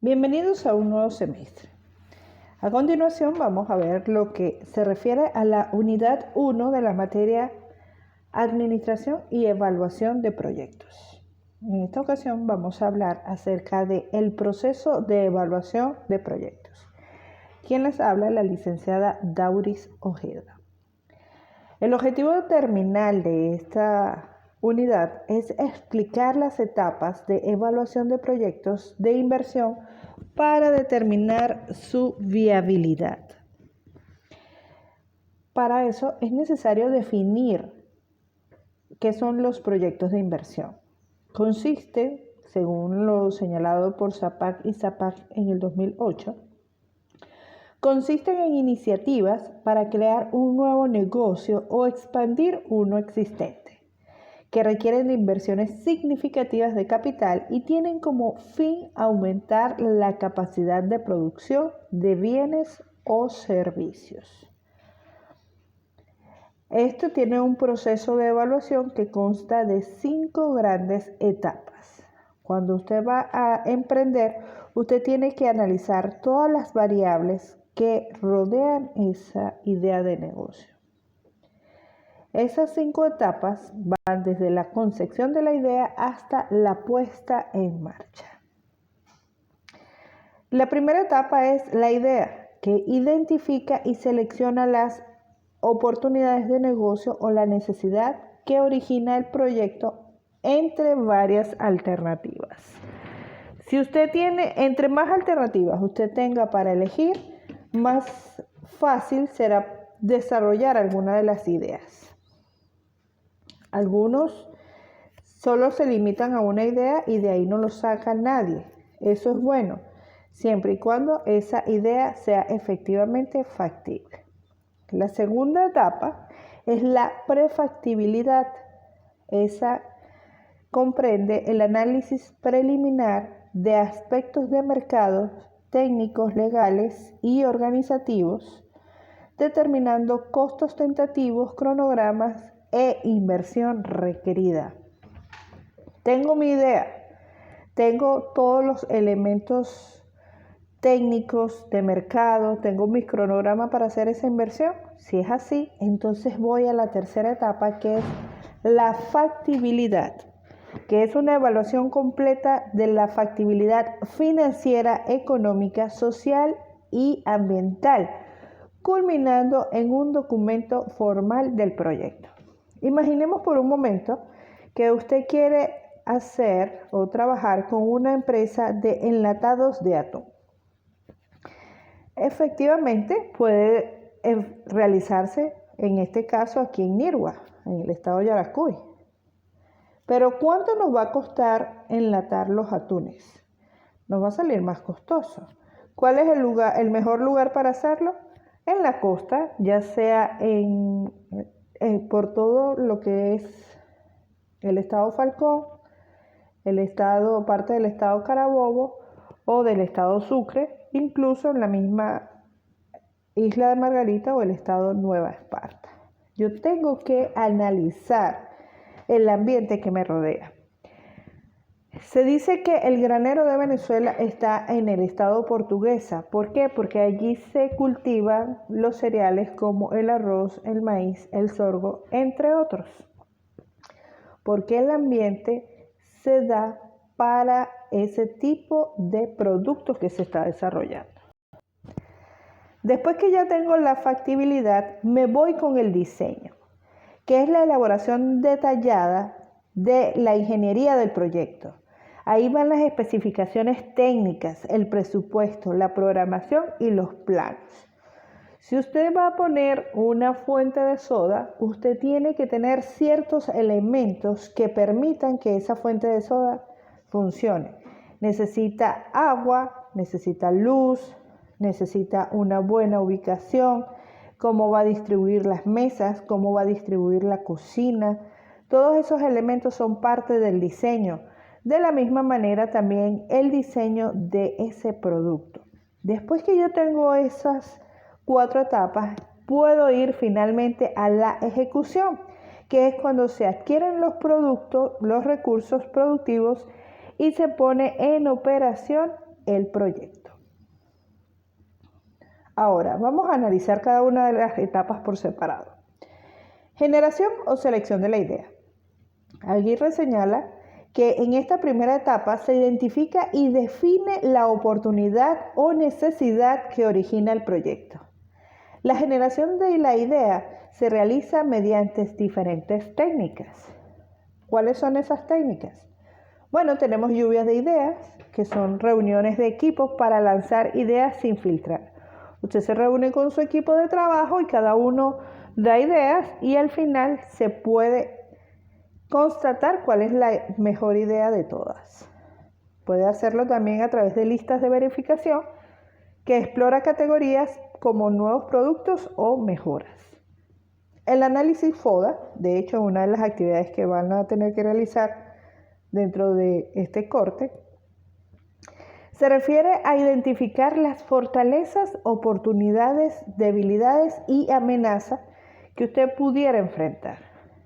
Bienvenidos a un nuevo semestre. A continuación vamos a ver lo que se refiere a la unidad 1 de la materia Administración y Evaluación de Proyectos. En esta ocasión vamos a hablar acerca del proceso de evaluación de proyectos. Quien les habla, la licenciada Dauris Ojeda. El objetivo terminal de esta unidad es explicar las etapas de evaluación de proyectos de inversión para determinar su viabilidad. Para eso es necesario definir qué son los proyectos de inversión. Consiste, según lo señalado por SAPAC y SAPAC en el 2008, consisten en iniciativas para crear un nuevo negocio o expandir uno existente, que requieren de inversiones significativas de capital y tienen como fin aumentar la capacidad de producción de bienes o servicios. Esto tiene un proceso de evaluación que consta de 5 grandes etapas. Cuando usted va a emprender, usted tiene que analizar todas las variables que rodean esa idea de negocio. Esas 5 etapas van desde la concepción de la idea hasta la puesta en marcha. La primera etapa es la idea, que identifica y selecciona las oportunidades de negocio o la necesidad que origina el proyecto entre varias alternativas. Si usted tiene, entre más alternativas usted tenga para elegir, más fácil será desarrollar alguna de las ideas. Algunos solo se limitan a una idea y de ahí no lo saca nadie. Eso es bueno, siempre y cuando esa idea sea efectivamente factible. La segunda etapa es la prefactibilidad. Esa comprende el análisis preliminar de aspectos de mercado, técnicos, legales y organizativos, determinando costos tentativos, cronogramas e inversión requerida. Tengo mi idea, tengo todos los elementos técnicos de mercado, tengo mi cronograma para hacer esa inversión. Si es así, entonces voy a la tercera etapa, que es la factibilidad, que es una evaluación completa de la factibilidad financiera, económica, social y ambiental, culminando en un documento formal del proyecto. Imaginemos por un momento que usted quiere hacer o trabajar con una empresa de enlatados de atún. Efectivamente, puede realizarse, en este caso aquí en Nirgua, en el estado de Yaracuy. Pero ¿cuánto nos va a costar enlatar los atunes? Nos va a salir más costoso. ¿Cuál es el mejor lugar para hacerlo? En la costa, ya sea por todo lo que es el estado Falcón, parte del estado Carabobo o del estado Sucre, incluso en la misma Isla de Margarita o el estado Nueva Esparta. Yo tengo que analizar el ambiente que me rodea. Se dice que el granero de Venezuela está en el estado Portuguesa. ¿Por qué? Porque allí se cultivan los cereales como el arroz, el maíz, el sorgo, entre otros. Porque el ambiente se da para ese tipo de productos que se está desarrollando. Después que ya tengo la factibilidad, me voy con el diseño, que es la elaboración detallada de la ingeniería del proyecto. Ahí van las especificaciones técnicas, el presupuesto, la programación y los planos. Si usted va a poner una fuente de soda, usted tiene que tener ciertos elementos que permitan que esa fuente de soda funcione. Necesita agua, necesita luz, necesita una buena ubicación, cómo va a distribuir las mesas, cómo va a distribuir la cocina. Todos esos elementos son parte del diseño. De la misma manera también el diseño de ese producto. Después que yo tengo esas 4 etapas, puedo ir finalmente a la ejecución, que es cuando se adquieren los productos, los recursos productivos y se pone en operación el proyecto. Ahora, vamos a analizar cada una de las etapas por separado. Generación o selección de la idea. Aguirre señala que en esta primera etapa se identifica y define la oportunidad o necesidad que origina el proyecto. La generación de la idea se realiza mediante diferentes técnicas. ¿Cuáles son esas técnicas? Bueno, tenemos lluvias de ideas, que son reuniones de equipos para lanzar ideas sin filtrar. Usted se reúne con su equipo de trabajo y cada uno da ideas y al final se puede constatar cuál es la mejor idea de todas. Puede hacerlo también a través de listas de verificación que explora categorías como nuevos productos o mejoras. El análisis FODA, de hecho, una de las actividades que van a tener que realizar dentro de este corte, se refiere a identificar las fortalezas, oportunidades, debilidades y amenazas que usted pudiera enfrentar.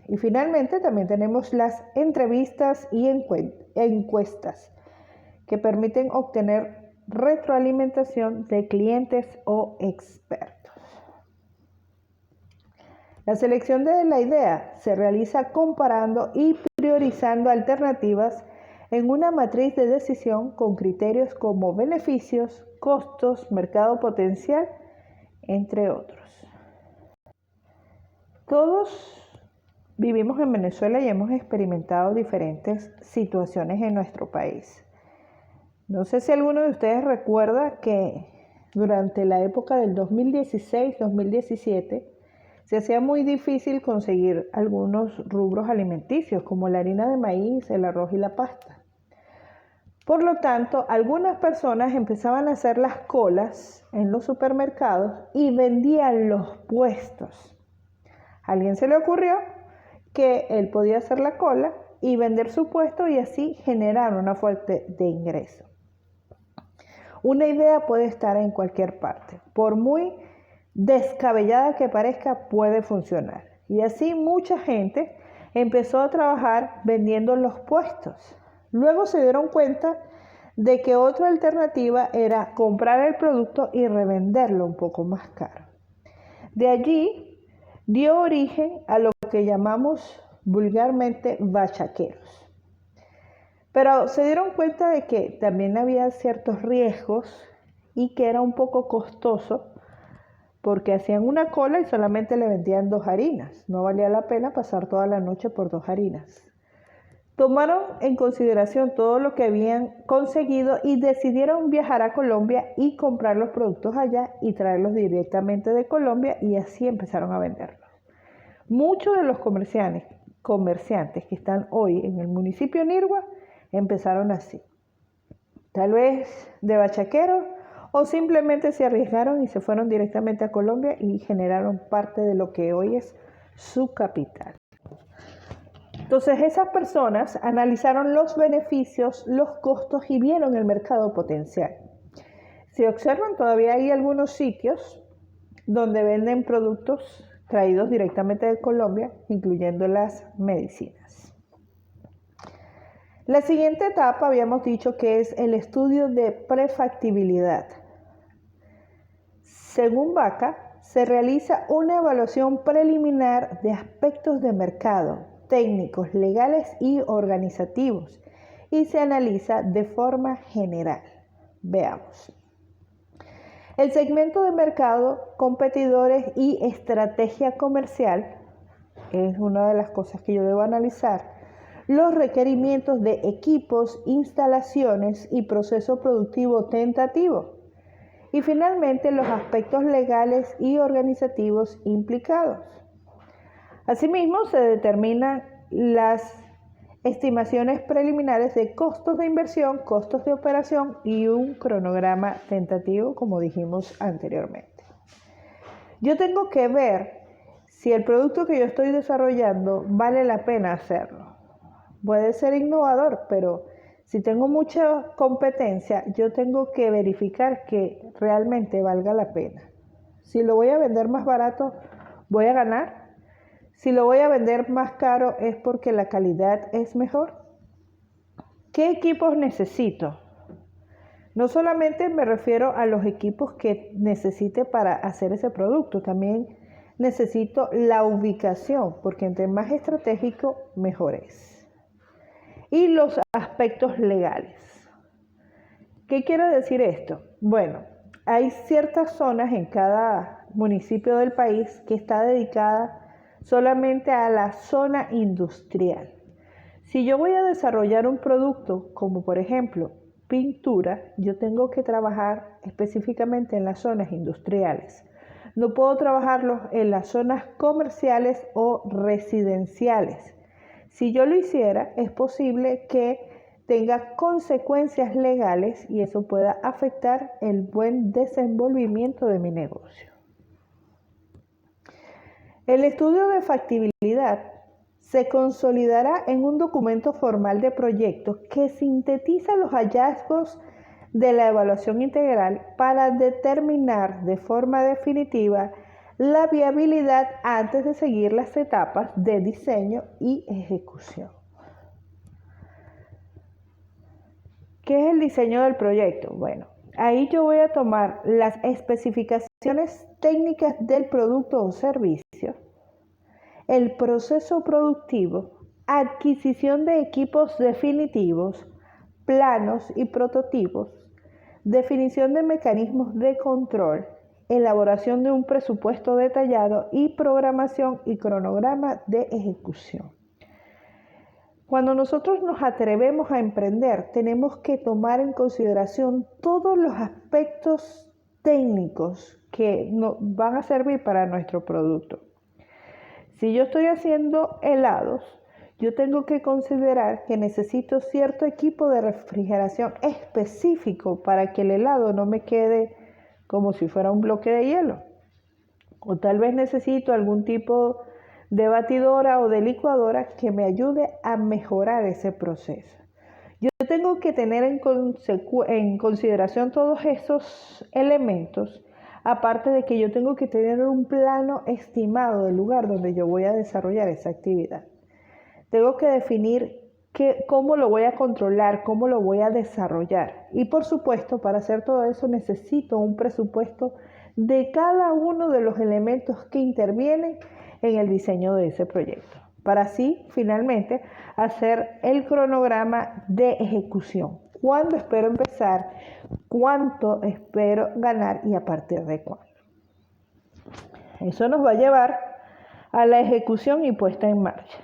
Y finalmente también tenemos las entrevistas y encuestas que permiten obtener retroalimentación de clientes o expertos. La selección de la idea se realiza comparando y priorizando alternativas en una matriz de decisión con criterios como beneficios, costos, mercado potencial, entre otros. Todos vivimos en Venezuela y hemos experimentado diferentes situaciones en nuestro país. No sé si alguno de ustedes recuerda que durante la época del 2016-2017 se hacía muy difícil conseguir algunos rubros alimenticios como la harina de maíz, el arroz y la pasta. Por lo tanto, algunas personas empezaban a hacer las colas en los supermercados y vendían los puestos. A alguien se le ocurrió que él podía hacer la cola y vender su puesto y así generar una fuente de ingreso. Una idea puede estar en cualquier parte. Por muy descabellada que parezca, puede funcionar. Y así mucha gente empezó a trabajar vendiendo los puestos. Luego se dieron cuenta de que otra alternativa era comprar el producto y revenderlo un poco más caro. De allí dio origen a lo que llamamos vulgarmente bachaqueros. Pero se dieron cuenta de que también había ciertos riesgos y que era un poco costoso porque hacían una cola y solamente le vendían 2 harinas. No valía la pena pasar toda la noche por 2 harinas. Tomaron en consideración todo lo que habían conseguido y decidieron viajar a Colombia y comprar los productos allá y traerlos directamente de Colombia y así empezaron a venderlos. Muchos de los comerciantes que están hoy en el municipio de Nirgua empezaron así. Tal vez de bachaqueros o simplemente se arriesgaron y se fueron directamente a Colombia y generaron parte de lo que hoy es su capital. Entonces esas personas analizaron los beneficios, los costos y vieron el mercado potencial. Si observan, todavía hay algunos sitios donde venden productos traídos directamente de Colombia, incluyendo las medicinas. La siguiente etapa habíamos dicho que es el estudio de prefactibilidad. Según Vaca, se realiza una evaluación preliminar de aspectos de mercado, técnicos, legales y organizativos y se analiza de forma general. Veamos. El segmento de mercado, competidores y estrategia comercial es una de las cosas que yo debo analizar. Los requerimientos de equipos, instalaciones y proceso productivo tentativo. Y finalmente los aspectos legales y organizativos implicados. Asimismo, se determinan las estimaciones preliminares de costos de inversión, costos de operación y un cronograma tentativo, como dijimos anteriormente. Yo tengo que ver si el producto que yo estoy desarrollando vale la pena hacerlo. Puede ser innovador, pero si tengo mucha competencia, yo tengo que verificar que realmente valga la pena. Si lo voy a vender más barato, ¿voy a ganar? Si lo voy a vender más caro, ¿es porque la calidad es mejor? ¿Qué equipos necesito? No solamente me refiero a los equipos que necesite para hacer ese producto, también necesito la ubicación, porque entre más estratégico, mejor es. Y los aspectos legales. ¿Qué quiere decir esto? Bueno, hay ciertas zonas en cada municipio del país que está dedicada solamente a la zona industrial. Si yo voy a desarrollar un producto como por ejemplo pintura, yo tengo que trabajar específicamente en las zonas industriales. No puedo trabajarlos en las zonas comerciales o residenciales. Si yo lo hiciera, es posible que tenga consecuencias legales y eso pueda afectar el buen desenvolvimiento de mi negocio. El estudio de factibilidad se consolidará en un documento formal de proyectos que sintetiza los hallazgos de la evaluación integral para determinar de forma definitiva la viabilidad antes de seguir las etapas de diseño y ejecución. ¿Qué es el diseño del proyecto? Bueno, ahí yo voy a tomar las especificaciones técnicas del producto o servicio, el proceso productivo, adquisición de equipos definitivos, planos y prototipos, definición de mecanismos de control, elaboración de un presupuesto detallado y programación y cronograma de ejecución. Cuando nosotros nos atrevemos a emprender, tenemos que tomar en consideración todos los aspectos técnicos que nos van a servir para nuestro producto. Si yo estoy haciendo helados, yo tengo que considerar que necesito cierto equipo de refrigeración específico para que el helado no me quede como si fuera un bloque de hielo. O tal vez necesito algún tipo de batidora o de licuadora que me ayude a mejorar ese proceso. Yo tengo que tener en consideración todos esos elementos, aparte de que yo tengo que tener un plano estimado del lugar donde yo voy a desarrollar esa actividad. Tengo que definir cómo lo voy a controlar, cómo lo voy a desarrollar. Y por supuesto, para hacer todo eso necesito un presupuesto de cada uno de los elementos que intervienen en el diseño de ese proyecto, para así finalmente hacer el cronograma de ejecución. ¿Cuándo espero empezar? ¿Cuánto espero ganar? ¿Y a partir de cuándo? Eso nos va a llevar a la ejecución y puesta en marcha.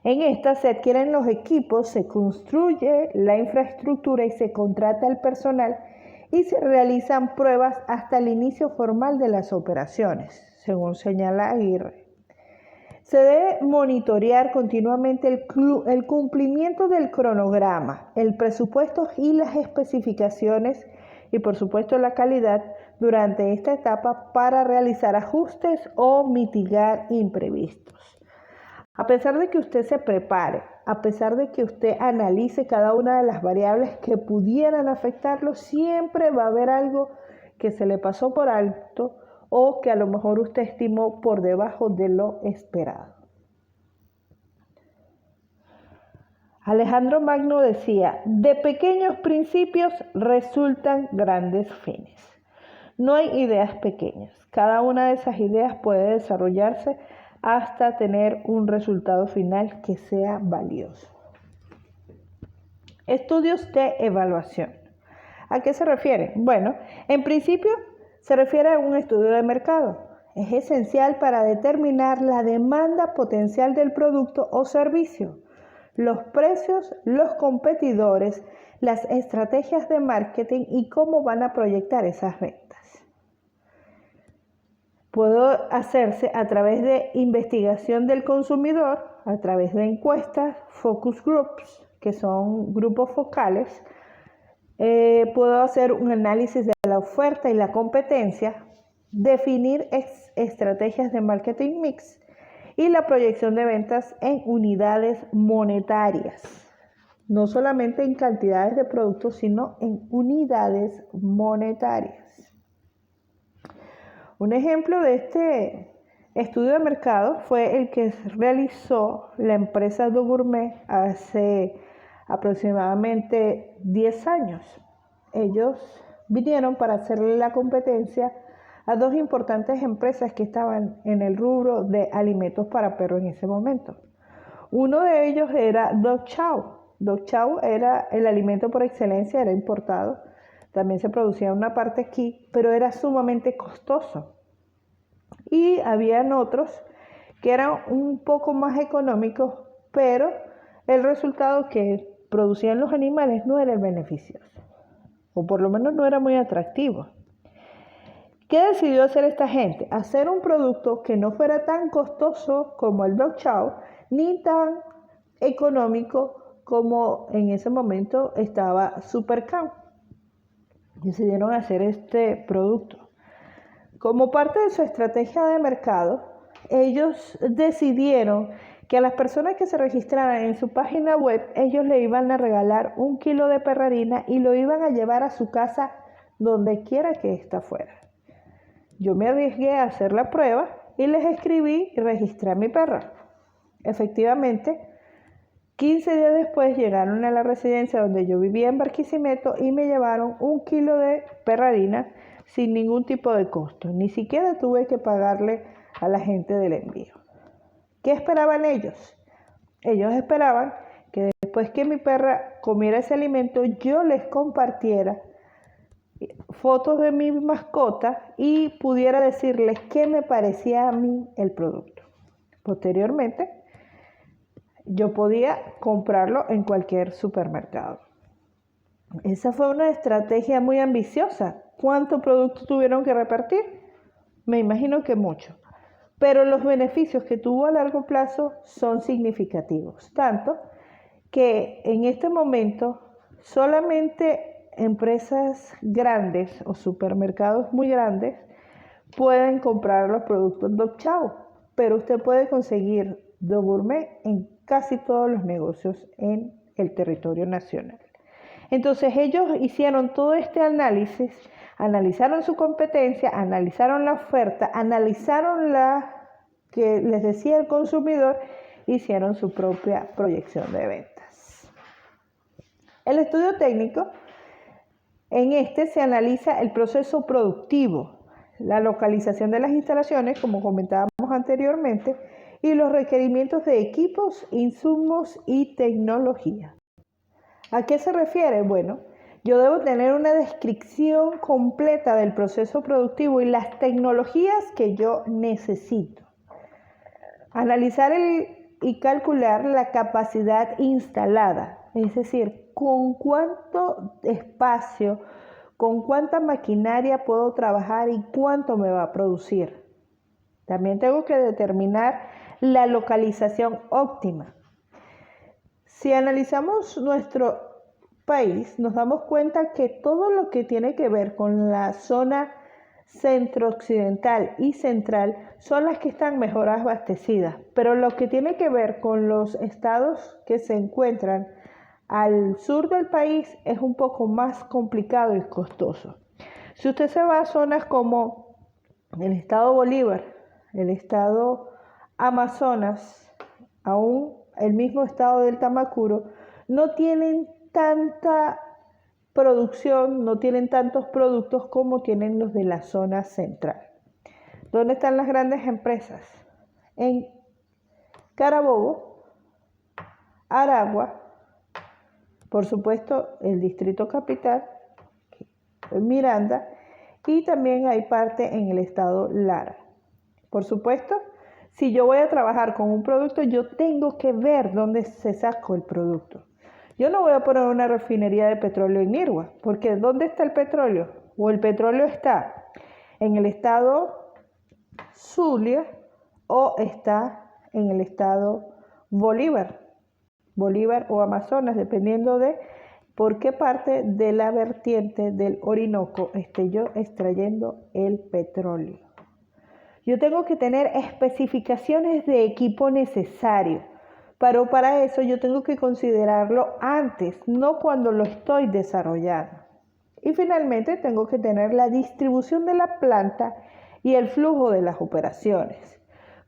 En esta se adquieren los equipos, se construye la infraestructura y se contrata el personal y se realizan pruebas hasta el inicio formal de las operaciones, según señala Aguirre. Se debe monitorear continuamente el cumplimiento del cronograma, el presupuesto y las especificaciones y por supuesto la calidad durante esta etapa para realizar ajustes o mitigar imprevistos. A pesar de que usted se prepare, a pesar de que usted analice cada una de las variables que pudieran afectarlo, siempre va a haber algo que se le pasó por alto o que a lo mejor usted estimó por debajo de lo esperado. Alejandro Magno decía, de pequeños principios resultan grandes fines. No hay ideas pequeñas, cada una de esas ideas puede desarrollarse hasta tener un resultado final que sea valioso. Estudios de evaluación. ¿A qué se refiere? Bueno, en principio se refiere a un estudio de mercado. Es esencial para determinar la demanda potencial del producto o servicio, los precios, los competidores, las estrategias de marketing y cómo van a proyectar esas ventas. Puede hacerse a través de investigación del consumidor, a través de encuestas, focus groups, que son grupos focales. Puedo hacer un análisis de la oferta y la competencia, definir estrategias de marketing mix y la proyección de ventas en unidades monetarias. No solamente en cantidades de productos, sino en unidades monetarias. Un ejemplo de este estudio de mercado fue el que realizó la empresa DoGourmet hace aproximadamente 10 años. ellos vinieron para hacerle la competencia a dos importantes empresas que estaban en el rubro de alimentos para perros en ese momento. Uno de ellos era Dog Chow. Dog Chow era el alimento por excelencia, era importado. También se producía una parte aquí, pero era sumamente costoso. Y habían otros que eran un poco más económicos, pero el resultado que producían los animales no era el beneficioso, o por lo menos no era muy atractivo. ¿Qué decidió hacer esta gente? Hacer un producto que no fuera tan costoso como el Dog Chow, ni tan económico como en ese momento estaba Supercam. Decidieron hacer este producto. Como parte de su estrategia de mercado, ellos decidieron que a las personas que se registraran en su página web, ellos le iban a regalar 1 kilo de perrarina y lo iban a llevar a su casa donde quiera que ésta fuera. Yo me arriesgué a hacer la prueba y les escribí y registré a mi perra. Efectivamente, 15 días después llegaron a la residencia donde yo vivía en Barquisimeto y me llevaron 1 kilo de perrarina sin ningún tipo de costo. Ni siquiera tuve que pagarle a la gente del envío. ¿Qué esperaban ellos? Ellos esperaban que después que mi perra comiera ese alimento, yo les compartiera fotos de mi mascota y pudiera decirles qué me parecía a mí el producto. Posteriormente, yo podía comprarlo en cualquier supermercado. Esa fue una estrategia muy ambiciosa. ¿Cuánto producto tuvieron que repartir? Me imagino que mucho. Pero los beneficios que tuvo a largo plazo son significativos. Tanto que en este momento solamente empresas grandes o supermercados muy grandes pueden comprar los productos Dog Chow, pero usted puede conseguir Dog Gourmet en casi todos los negocios en el territorio nacional. Entonces ellos hicieron todo este análisis, analizaron su competencia, analizaron la oferta, analizaron la que les decía el consumidor, hicieron su propia proyección de ventas. El estudio técnico, en este se analiza el proceso productivo, la localización de las instalaciones, como comentábamos anteriormente, y los requerimientos de equipos, insumos y tecnología. ¿A qué se refiere? Bueno, yo debo tener una descripción completa del proceso productivo y las tecnologías que yo necesito. Analizar y calcular la capacidad instalada, es decir, con cuánto espacio, con cuánta maquinaria puedo trabajar y cuánto me va a producir. También tengo que determinar la localización óptima. Si analizamos nuestro país, nos damos cuenta que todo lo que tiene que ver con la zona centro-occidental y central son las que están mejor abastecidas, pero lo que tiene que ver con los estados que se encuentran al sur del país es un poco más complicado y costoso. Si usted se va a zonas como el estado Bolívar, el estado Amazonas, aún el mismo estado del Tamacuro, no tienen tanta producción, no tienen tantos productos como tienen los de la zona central. ¿Dónde están las grandes empresas? En Carabobo, Aragua, por supuesto el Distrito Capital, Miranda, y también hay parte en el estado Lara. Por supuesto, si yo voy a trabajar con un producto, yo tengo que ver dónde se sacó el producto. Yo no voy a poner una refinería de petróleo en Nirgua, porque ¿dónde está el petróleo? O el petróleo está en el estado Zulia o está en el estado Bolívar o Amazonas, dependiendo de por qué parte de la vertiente del Orinoco esté yo extrayendo el petróleo. Yo tengo que tener especificaciones de equipo necesario, pero para eso yo tengo que considerarlo antes, no cuando lo estoy desarrollando. Y finalmente tengo que tener la distribución de la planta y el flujo de las operaciones.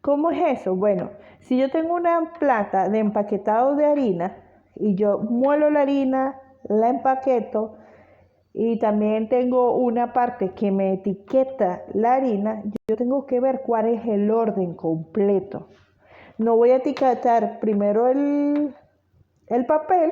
¿Cómo es eso? Bueno, si yo tengo una planta de empaquetado de harina y yo muelo la harina, la empaqueto y también tengo una parte que me etiqueta la harina, yo tengo que ver cuál es el orden completo. No voy a etiquetar primero el papel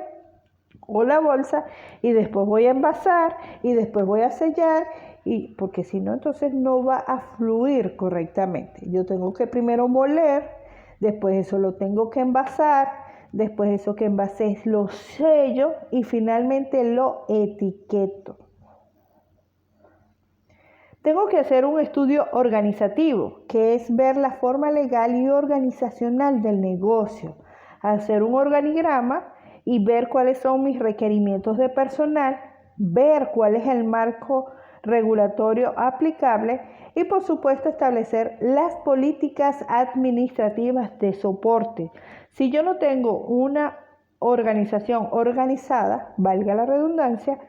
o la bolsa y después voy a envasar y después voy a sellar, y porque si no, entonces no va a fluir correctamente. Yo tengo que primero moler, después eso lo tengo que envasar, después eso que envasé lo sello y finalmente lo etiqueto. Tengo que hacer un estudio organizativo, que es ver la forma legal y organizacional del negocio, hacer un organigrama y ver cuáles son mis requerimientos de personal, ver cuál es el marco regulatorio aplicable y por supuesto establecer las políticas administrativas de soporte. Si yo no tengo una organización organizada, valga la redundancia,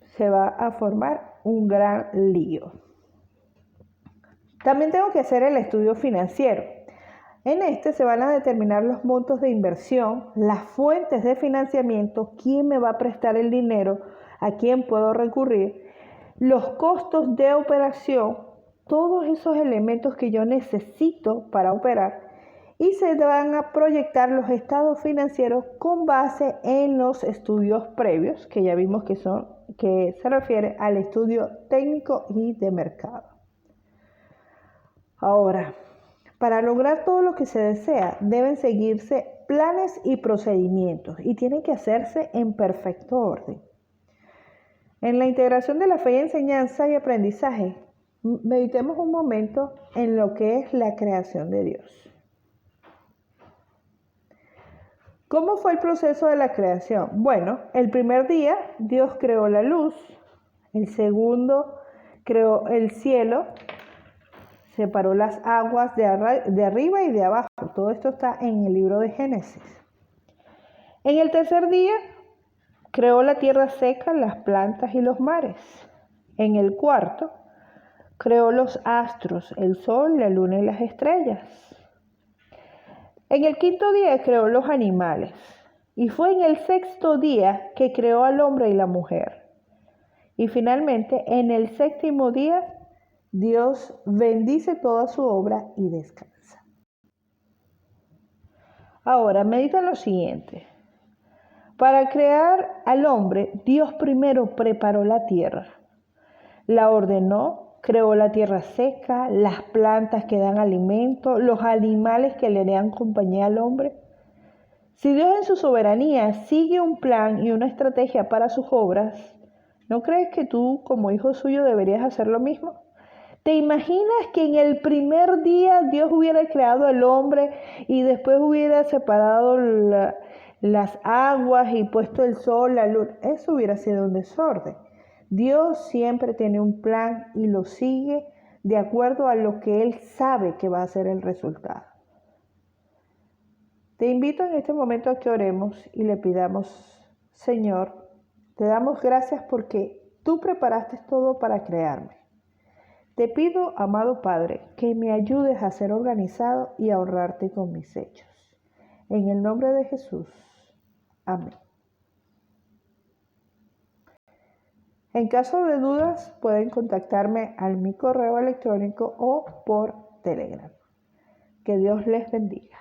se va a formar un gran lío. También tengo que hacer el estudio financiero. En este se van a determinar los montos de inversión, las fuentes de financiamiento, quién me va a prestar el dinero, a quién puedo recurrir, los costos de operación, todos esos elementos que yo necesito para operar, y se van a proyectar los estados financieros con base en los estudios previos, que ya vimos que se refiere al estudio técnico y de mercado. Ahora, para lograr todo lo que se desea, deben seguirse planes y procedimientos y tienen que hacerse en perfecto orden. En la integración de la fe y enseñanza y aprendizaje, meditemos un momento en lo que es la creación de Dios. ¿Cómo fue el proceso de la creación? Bueno, el primer día Dios creó la luz, el segundo creó el cielo, separó las aguas de arriba y de abajo. Todo esto está en el libro de Génesis. En el tercer día creó la tierra seca, las plantas y los mares. En el cuarto creó los astros, el sol, la luna y las estrellas. En el quinto día creó los animales. Y fue en el sexto día que creó al hombre y la mujer. Y finalmente, en el séptimo día, Dios bendice toda su obra y descansa. Ahora, medita lo siguiente. Para crear al hombre, Dios primero preparó la tierra. La ordenó, creó la tierra seca, las plantas que dan alimento, los animales que le dan compañía al hombre. Si Dios en su soberanía sigue un plan y una estrategia para sus obras, ¿no crees que tú como hijo suyo deberías hacer lo mismo? ¿Te imaginas que en el primer día Dios hubiera creado al hombre y después hubiera separado las aguas y puesto el sol, la luz? Eso hubiera sido un desorden. Dios siempre tiene un plan y lo sigue de acuerdo a lo que Él sabe que va a ser el resultado. Te invito en este momento a que oremos y le pidamos, Señor, te damos gracias porque tú preparaste todo para crearme. Te pido, amado Padre, que me ayudes a ser organizado y a honrarte con mis hechos. En el nombre de Jesús. Amén. En caso de dudas, pueden contactarme a mi correo electrónico o por Telegram. Que Dios les bendiga.